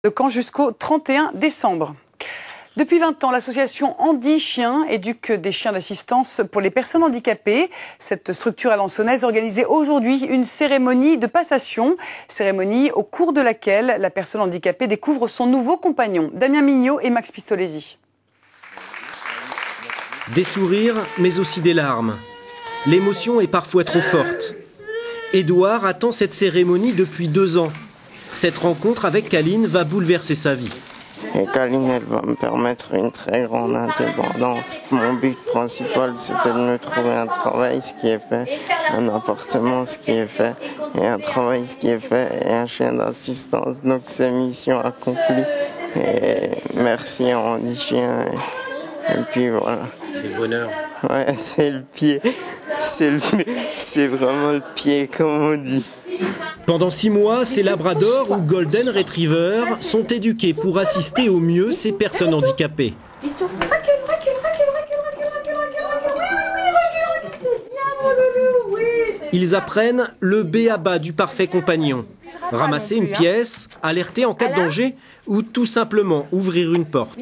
le camp jusqu'au 31 décembre. Depuis 20 ans, l'association Andy Chien éduque des chiens d'assistance pour les personnes handicapées. Cette structure alençonnaise organisait aujourd'hui une cérémonie de passation, cérémonie au cours de laquelle la personne handicapée découvre son nouveau compagnon. Damien Mignot et Max Pistolesi. Des sourires, mais aussi des larmes. L'émotion est parfois trop forte. Édouard attend cette cérémonie depuis 2 ans. Cette rencontre avec Kaline va bouleverser sa vie. Et Kaline, elle va me permettre une très grande indépendance. Mon but principal, c'était de me trouver un travail, ce qui est fait, un appartement, ce qui est fait, et un travail, ce qui est fait, et un chien d'assistance. Donc c'est mission accomplie. Et merci à Andy Chien. Et puis voilà. C'est le bonheur. Ouais, c'est le pied. C'est vraiment le pied, comme on dit. Pendant 6 mois, ces labradors ou golden retrievers sont éduqués pour assister au mieux ces personnes handicapées. Ils apprennent le b.a.-ba du parfait compagnon. Ramasser une pièce, alerter en cas de danger ou tout simplement ouvrir une porte.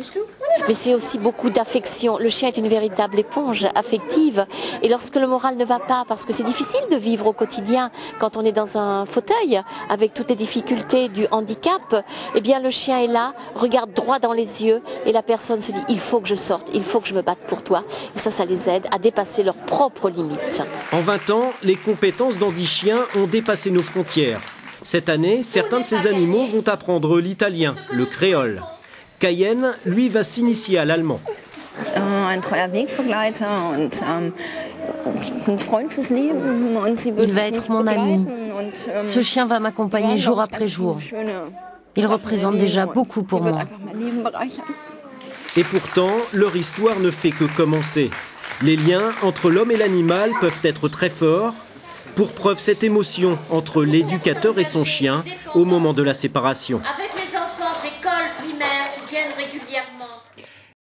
Mais c'est aussi beaucoup d'affection. Le chien est une véritable éponge affective. Et lorsque le moral ne va pas, parce que c'est difficile de vivre au quotidien quand on est dans un fauteuil, avec toutes les difficultés du handicap, eh bien le chien est là, regarde droit dans les yeux et la personne se dit « il faut que je sorte, il faut que je me batte pour toi ». Et ça les aide à dépasser leurs propres limites. En 20 ans, les compétences d'Andy Chien ont dépassé nos frontières. Cette année, certains de ces animaux vont apprendre l'italien, le créole. Cayenne, lui, va s'initier à l'allemand. Il va être mon ami. Ce chien va m'accompagner jour après jour. Il représente déjà beaucoup pour moi. Et pourtant, leur histoire ne fait que commencer. Les liens entre l'homme et l'animal peuvent être très forts. Pour preuve, cette émotion entre l'éducateur et son chien au moment de la séparation.